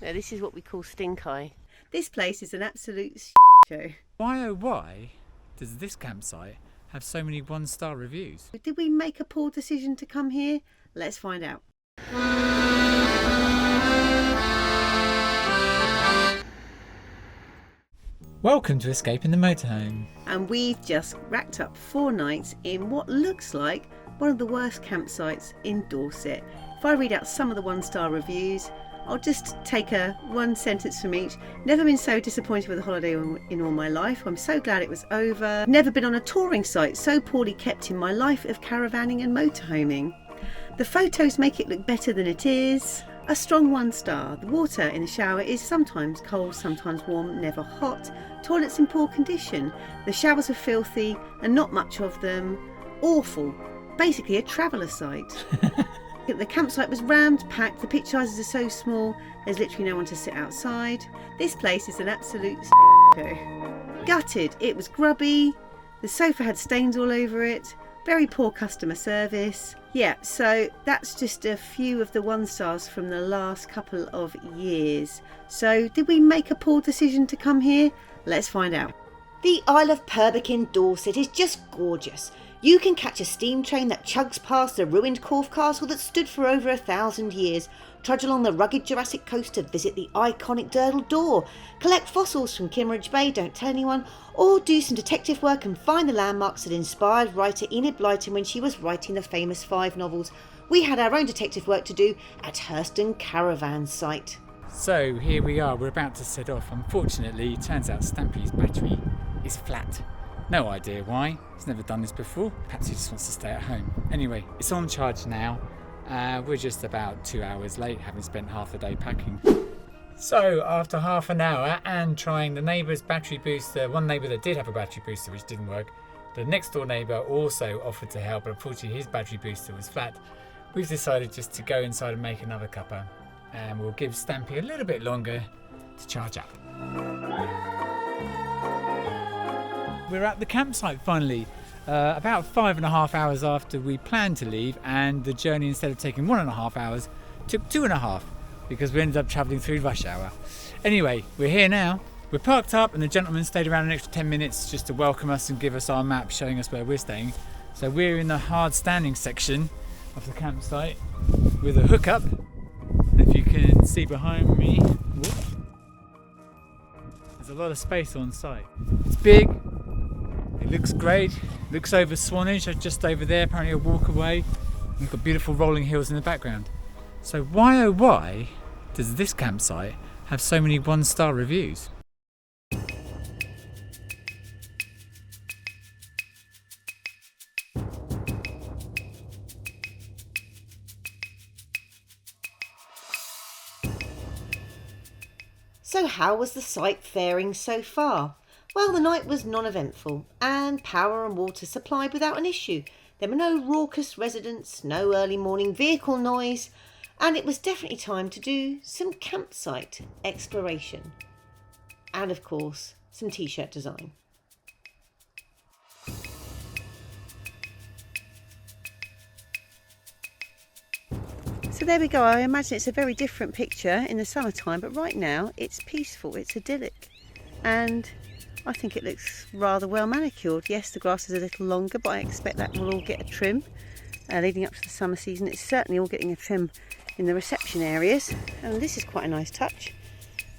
Now, this is what we call stink eye. This place is an absolute show. Why oh why does this campsite have so many one-star reviews? Did we make a poor decision to come here? Let's find out. Welcome to Escaping the Motorhome. And we've just racked up 4 nights in what looks like one of the worst campsites in Dorset. If I read out some of the one-star reviews, I'll just take one sentence from each. Never been so disappointed with a holiday in all my life. I'm so glad it was over. Never been on a touring site so poorly kept in my life of caravanning and motorhoming. The photos make it look better than it is. A strong 1 star. The water in the shower is sometimes cold, sometimes warm, never hot. Toilets in poor condition. The showers are filthy and not much of them. Awful. Basically a traveller site. The campsite was rammed, packed, the pitch sizes are so small, there's literally no one to sit outside. This place is an absolute show. Gutted, it was grubby, the sofa had stains all over it, very poor customer service. Yeah, so that's just a few of the 1 stars from the last couple of years. So did we make a poor decision to come here? Let's find out. The Isle of Purbeck in Dorset is just gorgeous. You can catch a steam train that chugs past the ruined Corfe Castle that stood for over 1,000 years, trudge along the rugged Jurassic coast to visit the iconic Durdle Door, collect fossils from Kimmeridge Bay, don't tell anyone, or do some detective work and find the landmarks that inspired writer Enid Blyton when she was writing the famous 5 novels. We had our own detective work to do at Hurston Caravan Site. So here we are, we're about to set off. Unfortunately, it turns out Stampy's battery is flat. No idea why, he's never done this before. Perhaps he just wants to stay at home. Anyway, it's on charge now. We're just about 2 hours late, having spent half the day packing. So after half an hour and trying the neighbour's battery booster, one neighbour that did have a battery booster which didn't work, the next door neighbour also offered to help, but unfortunately his battery booster was flat. We've decided just to go inside and make another cuppa, and we'll give Stampy a little bit longer to charge up. We're at the campsite finally, about 5.5 hours after we planned to leave, and the journey, instead of taking 1.5 hours, took 2.5 because we ended up travelling through rush hour. Anyway, we're here now. We're parked up and the gentleman stayed around an extra 10 minutes just to welcome us and give us our map showing us where we're staying. So we're in the hard standing section of the campsite with a hookup. If you can see behind me, there's a lot of space on site. It's big. It looks great, looks over Swanage, just over there, apparently a walk away. We've got beautiful rolling hills in the background. So why oh why does this campsite have so many 1-star reviews? So how was the site faring so far? Well, the night was non-eventful and power and water supplied without an issue. There were no raucous residents, no early morning vehicle noise, and it was definitely time to do some campsite exploration. And of course, some t-shirt design. So there we go. I imagine it's a very different picture in the summertime, but right now it's peaceful, it's idyllic. And I think it looks rather well manicured. Yes, the grass is a little longer, but I expect that will all get a trim leading up to the summer season. It's certainly all getting a trim in the reception areas, and this is quite a nice touch.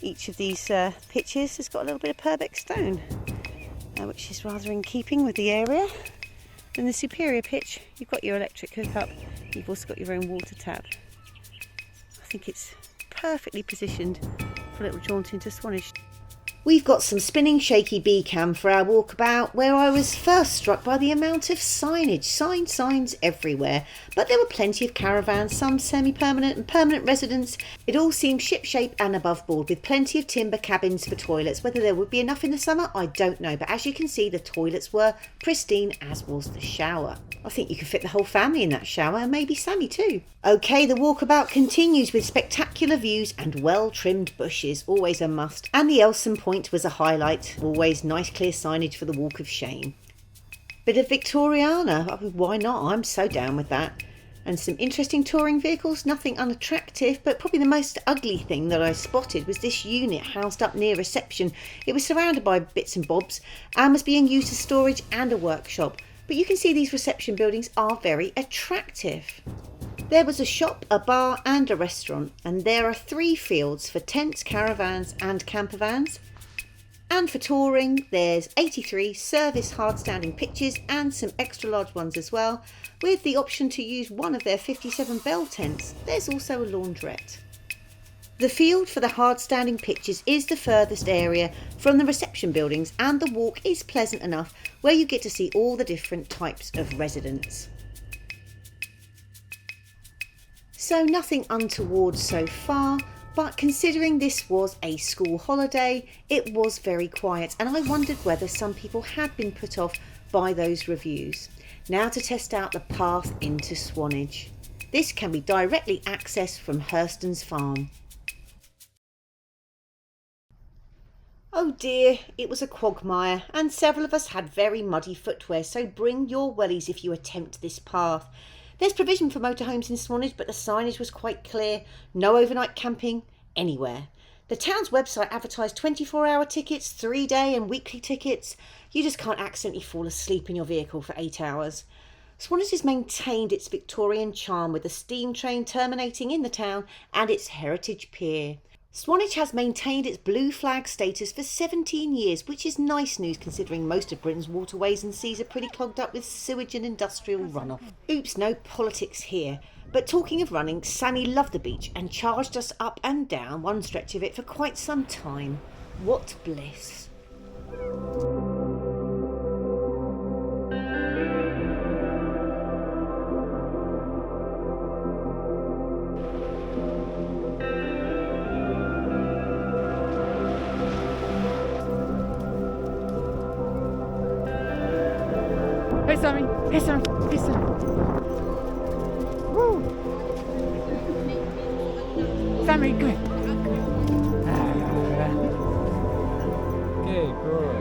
Each of these pitches has got a little bit of Purbeck stone, which is rather in keeping with the area. In the superior pitch, you've got your electric hookup, you've also got your own water tap. I think it's perfectly positioned for a little jaunt into Swanage. We've got some spinning shaky B-cam for our walkabout, where I was first struck by the amount of signage. Signs everywhere, but there were plenty of caravans, some semi-permanent and permanent residents. It all seemed shipshape and above board, with plenty of timber cabins for toilets. Whether there would be enough in the summer, I don't know, but as you can see, the toilets were pristine, as was the shower. I think you could fit the whole family in that shower, and maybe Sammy too. Okay, the walkabout continues with spectacular views and well-trimmed bushes, always a must. And the Elson Point was a highlight, always nice clear signage for the Walk of Shame. Bit of Victoriana, why not? I'm so down with that. And some interesting touring vehicles, nothing unattractive, but probably the most ugly thing that I spotted was this unit housed up near reception. It was surrounded by bits and bobs and was being used as storage and a workshop. But you can see these reception buildings are very attractive. There was a shop, a bar and a restaurant, and there are 3 fields for tents, caravans and camper vans. And for touring, there's 83 service hard-standing pitches and some extra large ones as well, with the option to use one of their 57 bell tents. There's also a laundrette. The field for the hard-standing pitches is the furthest area from the reception buildings, and the walk is pleasant enough where you get to see all the different types of residents. So nothing untoward so far. But considering this was a school holiday, it was very quiet, and I wondered whether some people had been put off by those reviews. Now to test out the path into Swanage. This can be directly accessed from Hurston's farm. Oh dear, it was a quagmire, and several of us had very muddy footwear, so bring your wellies if you attempt this path. There's provision for motorhomes in Swanage, but the signage was quite clear. No overnight camping anywhere. The town's website advertised 24-hour tickets, 3-day and weekly tickets. You just can't accidentally fall asleep in your vehicle for 8 hours. Swanage has maintained its Victorian charm with the steam train terminating in the town and its heritage pier. Swanage has maintained its blue flag status for 17 years, which is nice news considering most of Britain's waterways and seas are pretty clogged up with sewage and industrial runoff. Oops, no politics here. But talking of running, Sammy loved the beach and charged us up and down one stretch of it for quite some time. What bliss. Hey Sammy! Hey Sammy! Hey Sammy! Woo! Sammy, good! Good boy!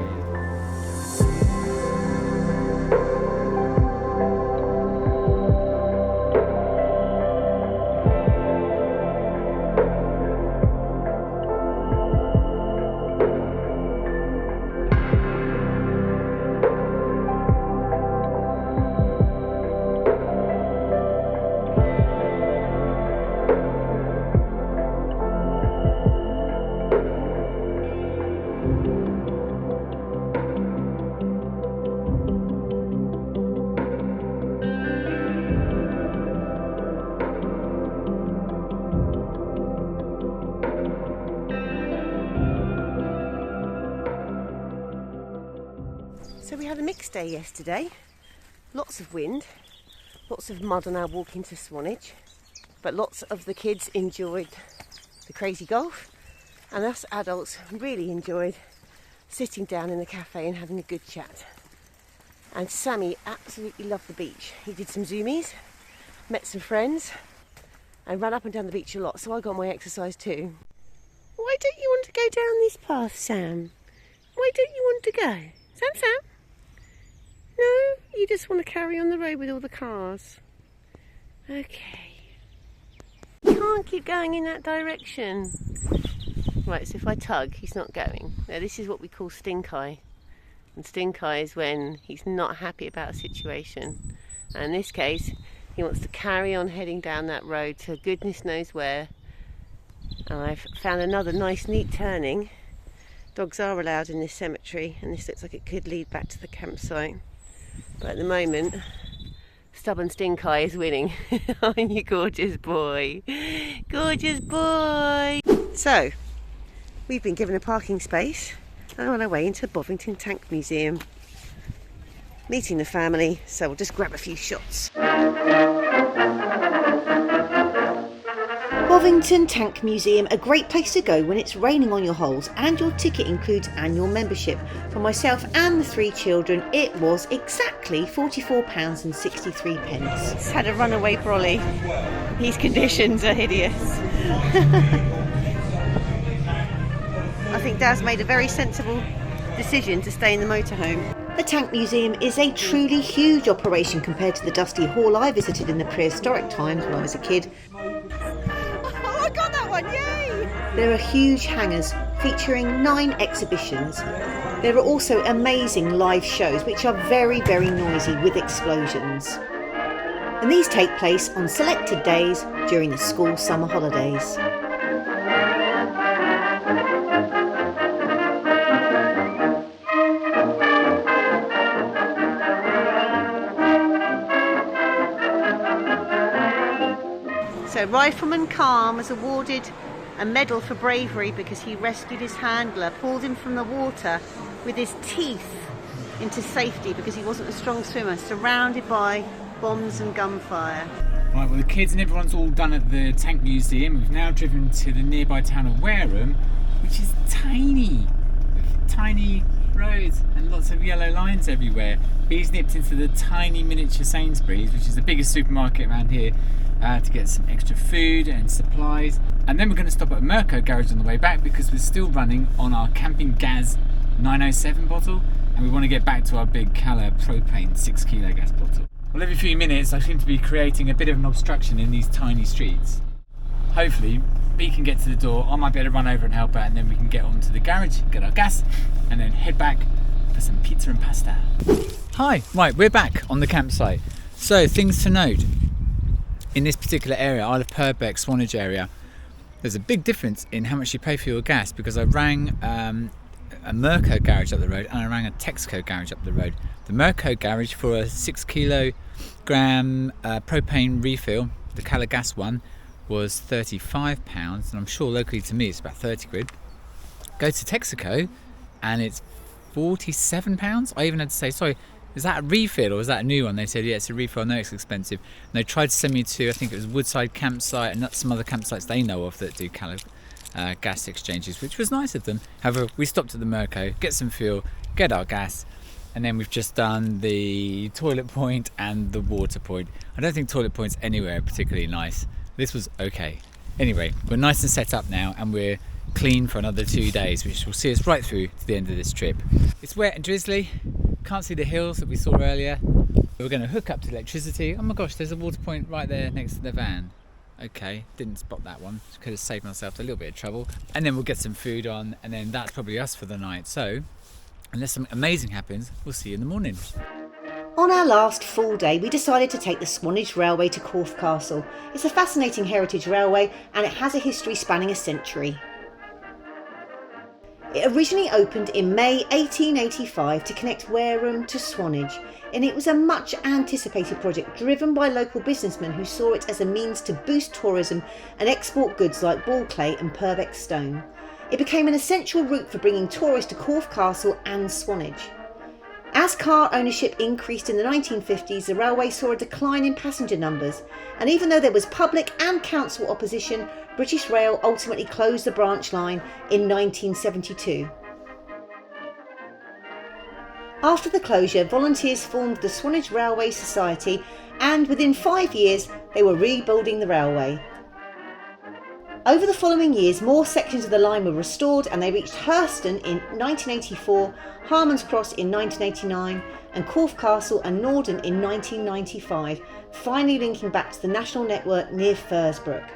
So we had a mixed day yesterday, lots of wind, lots of mud on our walk into Swanage, but lots of the kids enjoyed the crazy golf, and us adults really enjoyed sitting down in the cafe and having a good chat. And Sammy absolutely loved the beach. He did some zoomies, met some friends, and ran up and down the beach a lot, so I got my exercise too. Why don't you want to go down this path, Sam? Why don't you want to go? Sam? No? You just want to carry on the road with all the cars? Okay. You can't keep going in that direction. Right, so if I tug, he's not going. Now this is what we call stink eye. And stink eye is when he's not happy about a situation. And in this case, he wants to carry on heading down that road to goodness knows where. And I've found another nice neat turning. Dogs are allowed in this cemetery, and this looks like it could lead back to the campsite. But at the moment, stubborn stink eye is winning. Aren't you gorgeous boy? Gorgeous boy! So, we've been given a parking space and on our way into the Bovington Tank Museum. Meeting the family, so we'll just grab a few shots. Bovington Tank Museum, a great place to go when it's raining on your holes, and your ticket includes annual membership. For myself and the 3 children, it was exactly £44.63. He's had a runaway brolly. These conditions are hideous. I think Dad's made a very sensible decision to stay in the motorhome. The Tank Museum is a truly huge operation compared to the dusty hall I visited in the prehistoric times when I was a kid. Oh, I got that one, yay! There are huge hangars featuring 9 exhibitions. There are also amazing live shows which are very, very noisy with explosions. And these take place on selected days during the school summer holidays. So Rifleman Calm was awarded a medal for bravery because he rescued his handler, pulled him from the water with his teeth into safety because he wasn't a strong swimmer, surrounded by bombs and gunfire. Right, well the kids and everyone's all done at the Tank Museum. We've now driven to the nearby town of Wareham, which is tiny, with tiny roads and lots of yellow lines everywhere. He's nipped into the tiny miniature Sainsbury's, which is the biggest supermarket around here, to get some extra food and supplies. And then we're going to stop at a Merco garage on the way back because we're still running on our camping gas 907 bottle and we want to get back to our big Cala propane 6 kilo gas bottle. Well, every few minutes I seem to be creating a bit of an obstruction in these tiny streets. Hopefully B can get to the door, I might be able to run over and help out, and then we can get onto the garage, get our gas and then head back for some pizza and pasta. Hi, right, we're back on the campsite. So things to note. In this particular area, Isle of Purbeck, Swanage area, there's a big difference in how much you pay for your gas because I rang a Merco garage up the road and I rang a Texaco garage up the road. The Merco garage for a 6 kilogram propane refill, the Cala gas one, was £35, and I'm sure locally to me it's about 30 quid. Go to Texaco and it's £47. I even had to say, sorry, is that a refill or is that a new one? They said, yeah, it's a refill. I know it's expensive. And they tried to send me to, I think it was Woodside campsite and some other campsites they know of that do Cala gas exchanges, which was nice of them. However, we stopped at the Merco, get some fuel, get our gas, and then we've just done the toilet point and the water point. I don't think toilet point's anywhere particularly nice. This was okay. Anyway, we're nice and set up now and we're clean for another 2 days, which will see us right through to the end of this trip. It's wet and drizzly. Can't see the hills that we saw earlier. We're going to hook up to electricity. Oh my gosh, there's a water point right there next to the van. Okay, didn't spot that one. Could have saved myself a little bit of trouble. And then we'll get some food on, and then that's probably us for the night. So, unless something amazing happens, we'll see you in the morning. On our last full day, we decided to take the Swanage Railway to Corfe Castle. It's a fascinating heritage railway and it has a history spanning a century. It originally opened in May 1885 to connect Wareham to Swanage, and it was a much anticipated project driven by local businessmen who saw it as a means to boost tourism and export goods like ball clay and Purbeck stone. It became an essential route for bringing tourists to Corfe Castle and Swanage. As car ownership increased in the 1950s, the railway saw a decline in passenger numbers, and even though there was public and council opposition, British Rail ultimately closed the branch line in 1972. After the closure, volunteers formed the Swanage Railway Society, and within 5 years they were rebuilding the railway. Over the following years, more sections of the line were restored and they reached Hurston in 1984, Harmons Cross in 1989 and Corfe Castle and Norden in 1995, finally linking back to the national network near Fursbrook.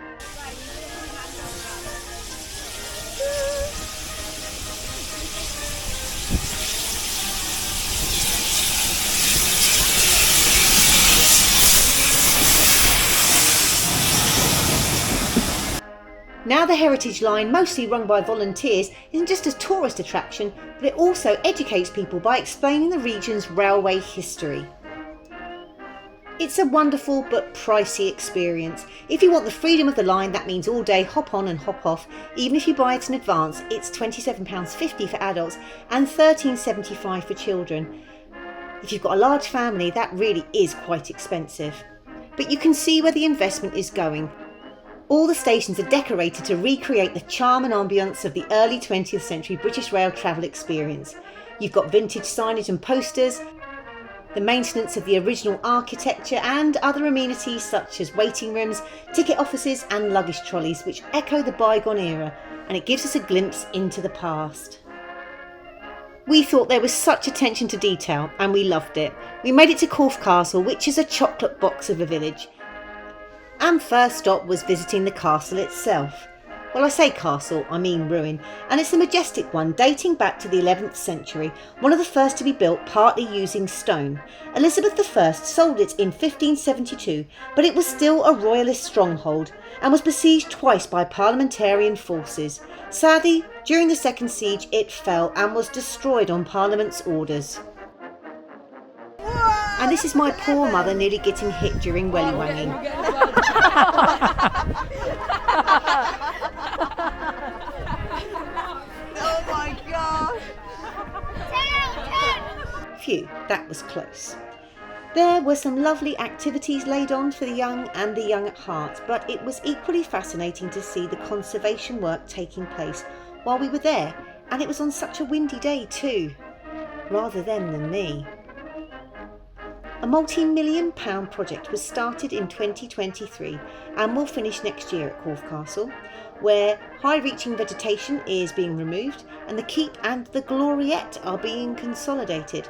Now the Heritage Line, mostly run by volunteers, isn't just a tourist attraction, but it also educates people by explaining the region's railway history. It's a wonderful but pricey experience. If you want the freedom of the line, that means all day hop on and hop off. Even if you buy it in advance, it's £27.50 for adults and £13.75 for children. If you've got a large family, that really is quite expensive. But you can see where the investment is going. All the stations are decorated to recreate the charm and ambience of the early 20th century British rail travel experience. You've got vintage signage and posters, the maintenance of the original architecture and other amenities such as waiting rooms, ticket offices and luggage trolleys which echo the bygone era, and it gives us a glimpse into the past. We thought there was such attention to detail and we loved it. We made it to Corfe Castle, which is a chocolate box of a village. And first stop was visiting the castle itself. Well, I say castle, I mean ruin, and it's a majestic one dating back to the 11th century, one of the first to be built partly using stone. Elizabeth I sold it in 1572, but it was still a royalist stronghold and was besieged twice by parliamentarian forces. Sadly, during the second siege it fell and was destroyed on Parliament's orders. And this is my poor mother nearly getting hit during welly wanging. Oh my gosh! Phew, that was close. There were some lovely activities laid on for the young and the young at heart, but it was equally fascinating to see the conservation work taking place while we were there, and it was on such a windy day too. Rather them than me. A multi-million-pound project was started in 2023 and will finish next year at Corfe Castle, where high-reaching vegetation is being removed and the keep and the gloriette are being consolidated.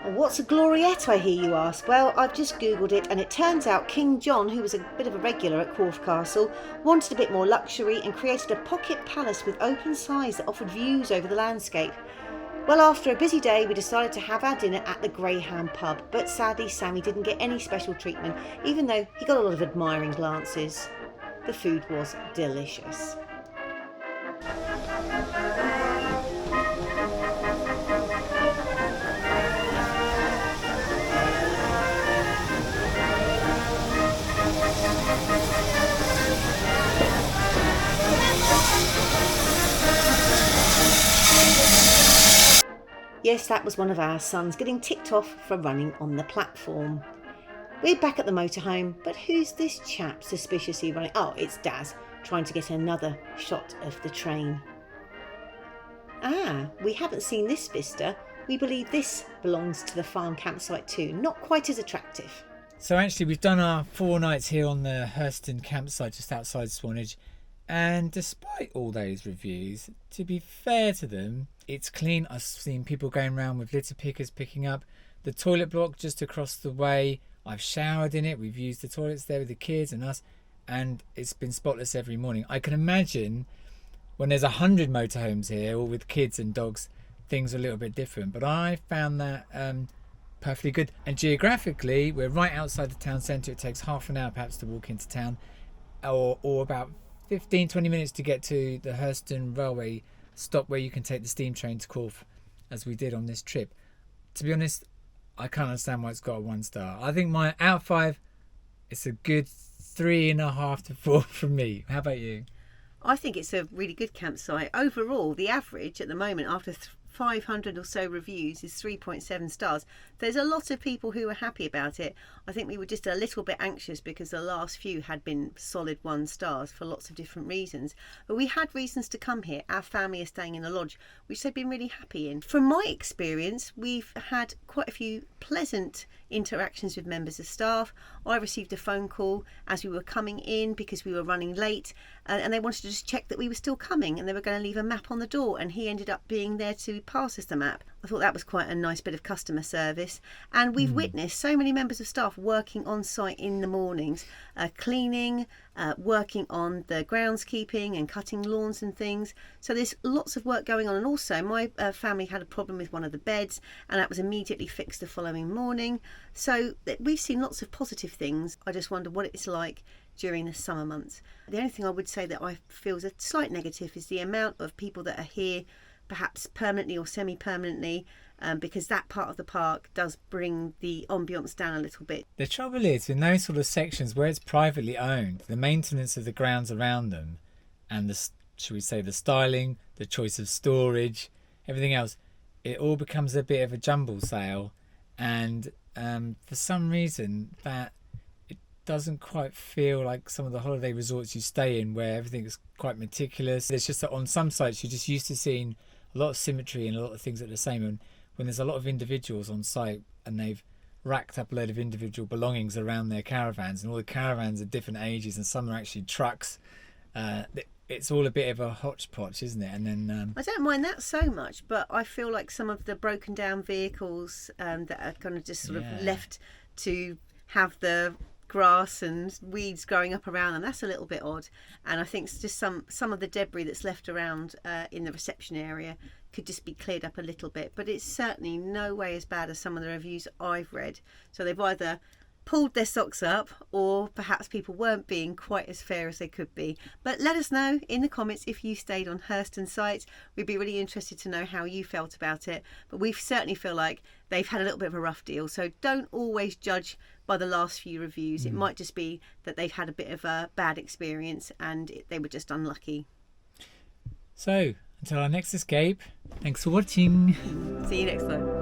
What's a gloriette, I hear you ask? Well, I've just googled it and it turns out King John, who was a bit of a regular at Corfe Castle, wanted a bit more luxury and created a pocket palace with open sides that offered views over the landscape. Well, after a busy day, we decided to have our dinner at the Greyhound pub, but sadly Sammy didn't get any special treatment, even though he got a lot of admiring glances. The food was delicious. Yes, that was one of our sons getting ticked off for running on the platform. We're back at the motorhome, but who's this chap suspiciously running? Oh, it's Daz, trying to get another shot of the train. Ah, we haven't seen this vista. We believe this belongs to the farm campsite too. Not quite as attractive. So actually we've done our 4 nights here on the Hurston campsite just outside Swanage, and despite all those reviews, to be fair to them, it's clean. I've seen people going around with litter pickers picking up the toilet block just across the way. I've showered in it. We've used the toilets there with the kids and us, and it's been spotless every morning. I can imagine when there's 100 motorhomes here, all with kids and dogs, things are a little bit different. But I found that perfectly good. And geographically, we're right outside the town centre. It takes half an hour perhaps to walk into town, or about 15-20 minutes to get to the Hurston railway stop where you can take the steam train to Corfe, as we did on this trip. To be honest, I can't understand why it's got a 1 star. I think my out of 5, it's a good 3.5 to 4 from me. How about you? I think it's a really good campsite. Overall, the average at the moment after 500 or so reviews is 3.7 stars. There's a lot of people who are happy about it. I think we were just a little bit anxious because the last few had been solid 1 stars for lots of different reasons. But we had reasons to come here. Our family are staying in a lodge, which they've been really happy in. From my experience, we've had quite a few pleasant interactions with members of staff. I received a phone call as we were coming in because we were running late, and they wanted to just check that we were still coming, and they were going to leave a map on the door, and he ended up being there to pass us the map. I thought that was quite a nice bit of customer service. And we've witnessed so many members of staff working on site in the mornings, cleaning, working on the groundskeeping and cutting lawns and things. So there's lots of work going on. And also my family had a problem with one of the beds, and that was immediately fixed the following morning. So we've seen lots of positive things. I just wonder what it's like during the summer months. The only thing I would say that I feel is a slight negative is the amount of people that are here perhaps permanently or semi-permanently, because that part of the park does bring the ambience down a little bit. The trouble is, in those sort of sections where it's privately owned, the maintenance of the grounds around them and the, shall we say, the styling, the choice of storage, everything else, it all becomes a bit of a jumble sale. And for some reason that it doesn't quite feel like some of the holiday resorts you stay in where everything is quite meticulous. It's just that on some sites you're just used to seeing a lot of symmetry and a lot of things are the same, and when there's a lot of individuals on site and they've racked up a load of individual belongings around their caravans, and all the caravans are different ages and some are actually trucks, it's all a bit of a hodgepodge, isn't it? And then I don't mind that so much, but I feel like some of the broken down vehicles that are kind of just sort of left to have the grass and weeds growing up around them, that's a little bit odd. And I think it's just some of the debris that's left around in the reception area could just be cleared up a little bit, but it's certainly no way as bad as some of the reviews I've read. So they've either pulled their socks up, or perhaps people weren't being quite as fair as they could be. But let us know in the comments if you stayed on Hurston site. We'd be really interested to know how you felt about it. But we certainly feel like they've had a little bit of a rough deal, so don't always judge by the last few reviews. It might just be that they've had a bit of a bad experience and they were just unlucky. So until our next escape, thanks for watching. See you next time.